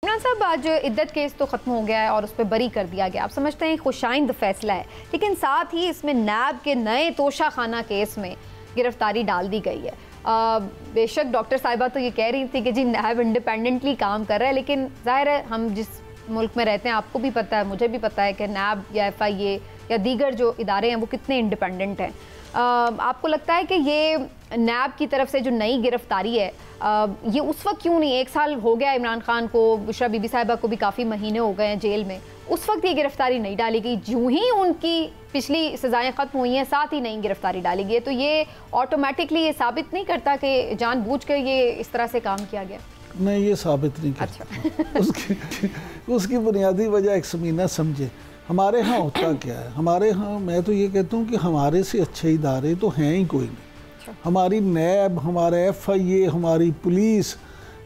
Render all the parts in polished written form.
इमरान साहब, आज इद्दत केस तो ख़त्म हो गया है और उस पर बरी कर दिया गया। आप समझते हैं खुशाइंद फैसला है, लेकिन साथ ही इसमें नैब के नए तोशा खाना केस में गिरफ्तारी डाल दी गई है। बेशक डॉक्टर साहिबा तो ये कह रही थी कि जी नैब इंडिपेंडेंटली काम कर रहा है, लेकिन जाहिर है हम जिस मुल्क में रहते हैं, आपको भी पता है, मुझे भी पता है कि नैब या FIA या दीगर जो इदारे हैं वो कितने इंडिपेंडेंट हैं। आपको लगता है कि ये नैब की तरफ से जो नई गिरफ्तारी है ये उस वक्त क्यों नहीं, 1 साल हो गया इमरान खान को, बुशरा बीबी साहिबा को भी काफ़ी महीने हो गए हैं जेल में, उस वक्त ये गिरफ्तारी नहीं डाली गई? यूं ही उनकी पिछली सजाएं ख़त्म हुई हैं, साथ ही नई गिरफ्तारी डाली गई है, तो ये ऑटोमेटिकली ये साबित नहीं करता कि जानबूझकर ये इस तरह से काम किया गया? नहीं, ये साबित नहीं करता। अच्छा। उसकी बुनियादी वजह एक समीना समझे, हमारे यहाँ होता क्या है, हमारे यहाँ मैं तो ये कहता हूँ कि हमारे से अच्छे इदारे तो हैं ही कोई नहीं। हमारी नैब, हमारा FIA, हमारी पुलिस,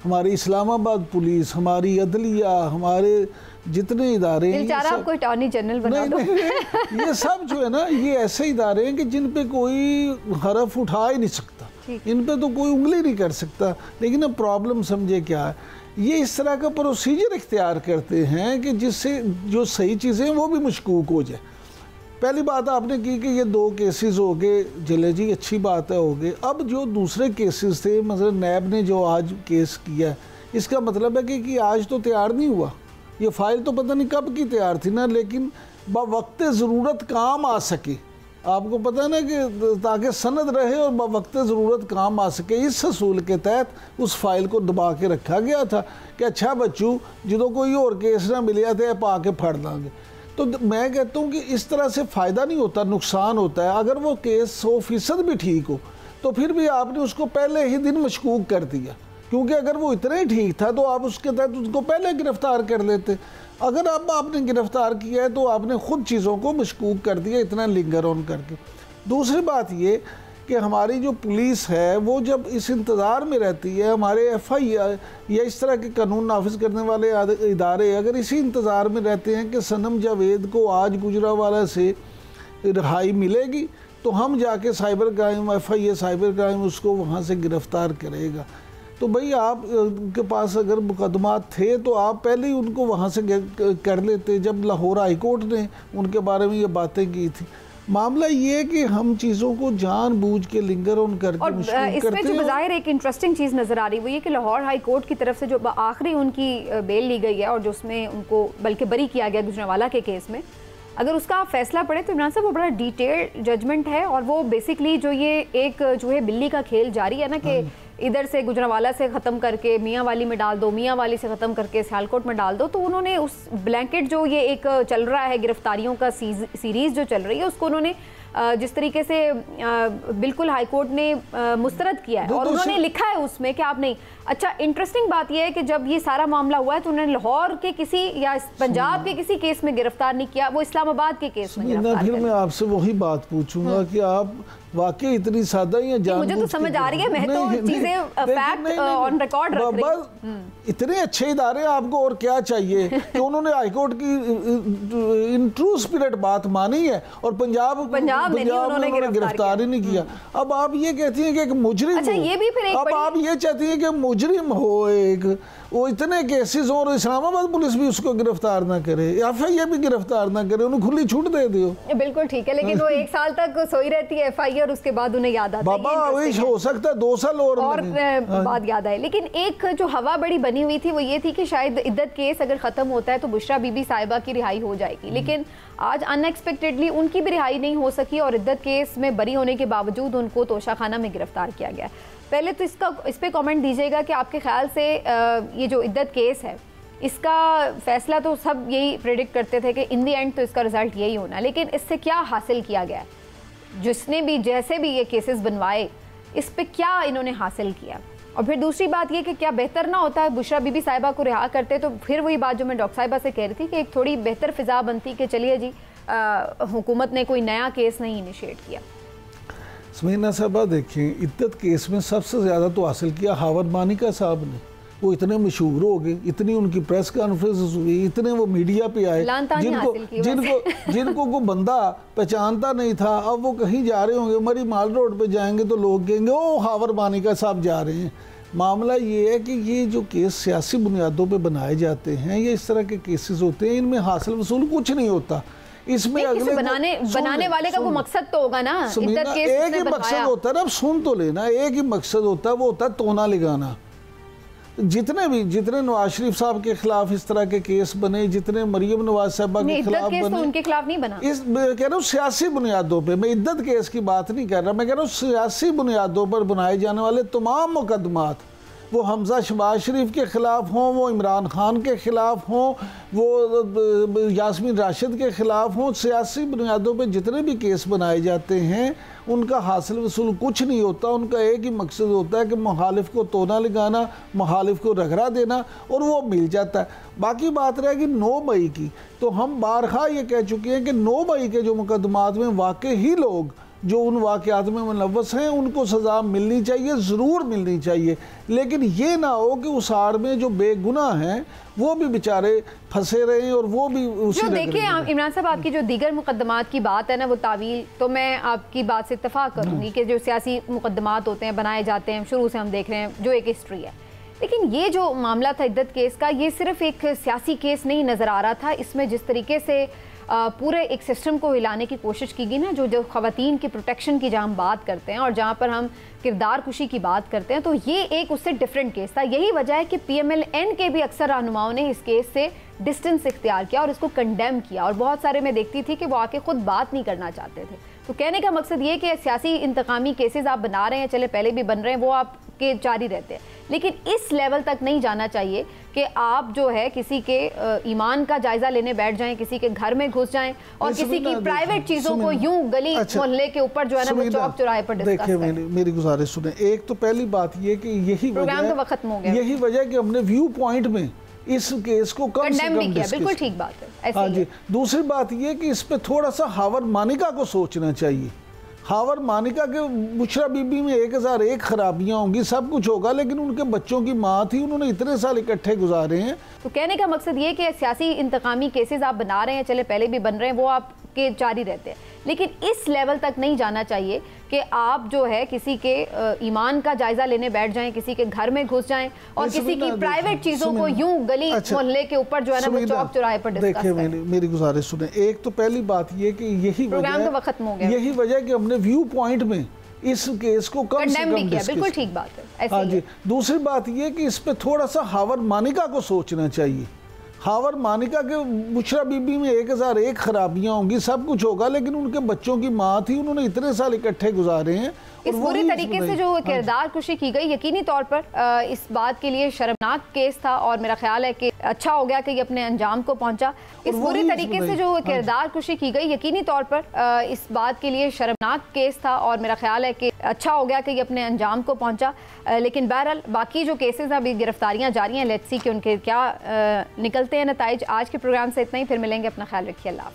हमारी इस्लामाबाद पुलिस, हमारी अदलिया, हमारे जितने इदारे हैं, आपको अटॉर्नी जनरल बना दो। ये सब जो है ना, ये ऐसे इदारे हैं कि जिन पे कोई हरफ उठा ही नहीं सकता, इन पे तो कोई उंगली नहीं कर सकता। लेकिन अब प्रॉब्लम समझे क्या है, ये इस तरह का प्रोसीजर इख्तियार करते हैं कि जिससे जो सही चीज़ें वो भी मशकूक हो जाए। पहली बात आपने की कि ये 2 केसेस हो गए, चले जी अच्छी बात है, हो गए। अब जो दूसरे केसेस थे, मतलब नैब ने जो आज केस किया, इसका मतलब है कि आज तो तैयार नहीं हुआ, ये फाइल तो पता नहीं कब की तैयार थी ना, लेकिन बवक्त ज़रूरत काम आ सके। आपको पता है ना कि ताकि सनद रहे और बवक्त ज़रूरत काम आ सके, इस असूल के तहत उस फाइल को दबा के रखा गया था कि अच्छा बच्चू जो कोई और केस ना मिले थे पा के फड़ लांगे। तो मैं कहता हूँ कि इस तरह से फ़ायदा नहीं होता, नुकसान होता है। अगर वो केस 100% भी ठीक हो तो फिर भी आपने उसको पहले ही दिन मशकूक कर दिया, क्योंकि अगर वो इतना ही ठीक था तो आप उसके तहत उसको पहले गिरफ़्तार कर लेते। अगर अब आपने गिरफ़्तार किया है तो आपने ख़ुद चीज़ों को मशकूक कर दिया, इतना लिंगर ऑन करके। दूसरी बात ये कि हमारी जो पुलिस है वो जब इस इंतज़ार में रहती है, हमारे FIA या इस तरह के कानून नाफिज करने वाले इदारे अगर इसी इंतज़ार में रहते हैं कि सनम जावेद को आज गुजरावाला से रिहाई मिलेगी तो हम जाके cyber crime, FIA cyber crime उसको वहाँ से गिरफ़्तार करेगा, तो भाई आप के पास अगर मुकदमात थे तो आप पहले ही उनको वहाँ से कर लेते जब लाहौर हाई कोर्ट ने उनके बारे में ये बातें की थी। मामला ये कि हम चीज़ों को जानबूझ के लिंगर ऑन करके और इसमें जो बज़ाहिर एक इंटरेस्टिंग चीज़ नज़र आ रही है वो ये कि लाहौर हाई कोर्ट की तरफ से जो आखिरी उनकी बेल ली गई है और जो उसमें उनको बल्कि बरी किया गया गुजरांवाला के केस में, अगर उसका आप फैसला पढ़े तो इमरान साहब वो बड़ा डिटेल्ड जजमेंट है। और वो बेसिकली जो ये एक जो है बिल्ली का खेल जारी है ना कि इधर से गुजरांवाला से ख़त्म करके मियाँ वाली में डाल दो, मियाँ वाली से ख़त्म करके सियालकोट में डाल दो, तो उन्होंने उस ब्लैंकेट जो ये एक चल रहा है गिरफ्तारियों का सीरीज़ जो चल रही है उसको उन्होंने जिस तरीके से बिल्कुल हाई कोर्ट ने मुस्तरद किया है और उन्होंने लिखा है उसमें कि आप नहीं। अच्छा, इंटरेस्टिंग बात यह है कि जब ये सारा मामला हुआ है तो उन्होंने लाहौर के किसी या पंजाब के किसी केस में गिरफ्तार नहीं किया, वो इस्लामाबाद के केस में गिरफ्तार। फिर मैं आपसे वही बात पूछूंगा कि आप वाकई इतनी सादा ही जान, मुझे तो समझ आ रही है, मैं तो चीजें फैक्ट ऑन रिकॉर्ड रख रही हूं। इतने अच्छे इदारे आपको और क्या चाहिए कि उन्होंने हाईकोर्ट की इन ट्रू स्पिरिट बात मानी है और पंजाब में उन्होंने गिरफ्तार ही नहीं किया। अब आप ये कहती हैं कि एक मुजरिम, अच्छा ये भी फिर अब आप ये चाहती हैं कि मुजरिम हो एक, वो इतने केसेस हो और इस्लामाबाद पुलिस भी उसको गिरफ्तार ना करे, FIA भी गिरफ्तार ना करे, उन्हें खुली छूट दे दो। बिल्कुल ठीक है, लेकिन वो 1 साल तक सोई रहती है FIA और उसके बाद उन्हें याद आता है बाबा वही हो सकता है 2 साल और बाद याद आए। लेकिन एक जो हवा बड़ी बनी हुई थी वो ये थी कि शायद इद्दत केस अगर ख़त्म होता है तो बुशरा बीबी साहिबा की रिहाई हो जाएगी, लेकिन आज अनएक्सपेक्टेडली उनकी भी रिहाई नहीं हो सकी और इद्दत केस में बरी होने के बावजूद उनको तोशाखाना में गिरफ्तार किया गया। पहले तो इस पे कमेंट दीजिएगा कि आपके ख्याल से ये जो इद्दत केस है इसका फैसला तो सब यही प्रेडिक्ट करते थे कि इन दी एंड तो इसका रिजल्ट यही होना, लेकिन इससे क्या हासिल किया गया, जिसने भी जैसे भी ये केसेस बनवाए इस पे क्या इन्होंने हासिल किया? और फिर दूसरी बात ये कि क्या बेहतर ना होता है बुशरा बीबी साहिबा को रिहा करते, तो फिर वही बात जो मैं डॉक्टर साहिबा से कह रही थी कि एक थोड़ी बेहतर फिजा बनती कि चलिए जी हुकूमत ने कोई नया केस नहीं इनिशिएट किया। समीना साहबा देखें, इद्दत केस में सबसे ज़्यादा तो हासिल किया हावर्ड मानिका साहब ने। वो इतने मशहूर हो गए, इतनी उनकी प्रेस कॉन्फ्रेंस हुई, इतने वो मीडिया पे आए, जिनको कोई बंदा पहचानता नहीं था। अब वो कहीं जा रहे होंगे, मरी माल रोड पे जाएंगे तो लोग कहेंगे ओ हावर्ड मानिका साहब जा रहे हैं। मामला ये है कि ये जो केस सियासी बुनियादों पे बनाए जाते हैं, ये इस तरह के केसेस होते हैं, इनमें हासिल वसूल कुछ नहीं होता। इसमें अगले बनाने वाले का कोई मकसद तो होगा ना, एक ही मकसद होता है ना, अब सुन तो लेना, एक ही मकसद होता है, वो होता है तोना लगाना। जितने नवाज शरीफ साहब के खिलाफ इस तरह के केस बने, जितने मरियम नवाज साहबा के खिलाफ बने, तो उनके खिलाफ नहीं बना। मैं कह रहा हूँ सियासी बुनियादों पे, मैं इद्दत केस की बात नहीं कर रहा, मैं कह रहा हूँ सियासी बुनियादों पर बनाए जाने वाले तमाम मुकदमात, वो हमजा शहबाज शरीफ के ख़िलाफ़ हों, वो इमरान खान के ख़िलाफ़ हों, वो यास्मीन राशिद के ख़िलाफ़ हों, सियासी बुनियादों पे जितने भी केस बनाए जाते हैं उनका हासिल वसूल कुछ नहीं होता। उनका एक ही मकसद होता है कि मुखालिफ को तोना लगाना, मुखालिफ को रगड़ा देना, और वो मिल जाता है। बाकी बात रहेगी 9 मई की, तो हम बारहा ये कह चुके हैं कि 9 मई के जो मुकदमात में वाकई ही लोग जो उन वाक़यात में मुलव्वस हैं उनको सज़ा मिलनी चाहिए, ज़रूर मिलनी चाहिए, लेकिन ये ना हो कि उस आड़ में जो बेगुनाह हैं वो भी बेचारे फंसे रहे हैं और वो भी उसी। जो देखिए इमरान साहब, आपकी जो दीगर मुकदमात की बात है ना, वो तावील, तो मैं आपकी बात से इत्तफाक करूँगी कि जो सियासी मुकदमात होते हैं, बनाए जाते हैं, शुरू से हम देख रहे हैं, जो एक हिस्ट्री है। लेकिन ये जो मामला था इद्दत केस का, ये सिर्फ एक सियासी केस नहीं नज़र आ रहा था। इसमें जिस तरीके से पूरे एक सिस्टम को हिलाने की कोशिश की गई ना, जो ख़वातीन की प्रोटेक्शन की जहाँ हम बात करते हैं और जहाँ पर हम किरदार कुशी की बात करते हैं, तो ये एक उससे डिफरेंट केस था। यही वजह है कि PMLN के भी अक्सर रहनुमाओं ने इस केस से डिस्टेंस इख्तियार किया और इसको कंडेम किया, और बहुत सारे मैं देखती थी कि वो आके खुद बात नहीं करना चाहते थे। तो कहने का मकसद ये कि सियासी इंतकामी केसेस आप बना रहे हैं, चले पहले भी बन रहे हैं, वो आपके जारी रहते हैं, लेकिन इस लेवल तक नहीं जाना चाहिए कि आप जो है किसी के ईमान का जायजा लेने बैठ जाएं, किसी के घर में घुस जाएं और किसी की प्राइवेट चीजों को यूं गली मोहल्ले के ऊपर जो है ना, वो चौक चौराहे पर डिस्कस करें। मेरी गुजारिश सुने। एक तो पहली बात ये कि यही प्रोग्राम का वक्त हो गया, यही वजह कि हमने व्यू पॉइंट में इस केस को कम से कम किया। बिल्कुल ठीक बात है। हाँ जी। दूसरी बात ये कि इस पे थोड़ा सा हावर मानिका को सोचना चाहिए। हावर मानिका के बुशरा बीबी में 1001 खराबियां होंगी, सब कुछ होगा, लेकिन उनके बच्चों की माँ थी, उन्होंने इतने साल इकट्ठे गुजारे हैं। तो कहने का मकसद ये कि सियासी इंतकामी केसेस आप बना रहे हैं, चले पहले भी बन रहे हैं, वो आपके जारी रहते हैं, लेकिन इस लेवल तक नहीं जाना चाहिए कि आप जो है किसी के ईमान का जायजा लेने बैठ जाएं, किसी के घर में घुस जाएं और किसी की प्राइवेट चीजों को यूं गली मोहल्ले के ऊपर जो है ना, वो चौक चौराहे पर डिस्कस करें। देखिए मेरी गुजारिश सुने। एक तो पहली बात ये कि यही प्रोग्राम का वक्त हो गया, यही वजह कि हमने व्यू पॉइंट में इस केस को कम से कम किया। बिल्कुल ठीक बात है। हाँ जी। दूसरी बात ये कि इस पे थोड़ा सा हावर मानिका को सोचना चाहिए। हावर मानिका के बुशरा बीबी में 1001 खराबियां होंगी, सब कुछ होगा, लेकिन उनके बच्चों की माँ थी, उन्होंने इतने साल इकट्ठे गुजारे हैं। इस पूरी तरीके से जो किरदार कुशी की गई, यकीनी तौर पर इस बात के लिए शर्मनाक केस था, और मेरा ख्याल है कि अच्छा हो गया कि ये अपने अंजाम को पहुंचा। इस पूरी तरीके से जो किरदार कुशी की गई, यकीनी तौर पर इस बात के लिए शर्मनाक केस था, और मेरा ख्याल है कि अच्छा हो गया कि ये अपने अंजाम को पहुंचा। लेकिन बहरहाल बाकी जो केसेस अभी गिरफ्तारियां जारी हैं, लेट्स सी कि उनके क्या निकलते हैं नताइज। आज के प्रोग्राम से इतना ही, फिर मिलेंगे। अपना ख्याल रखिए। अल्लाह।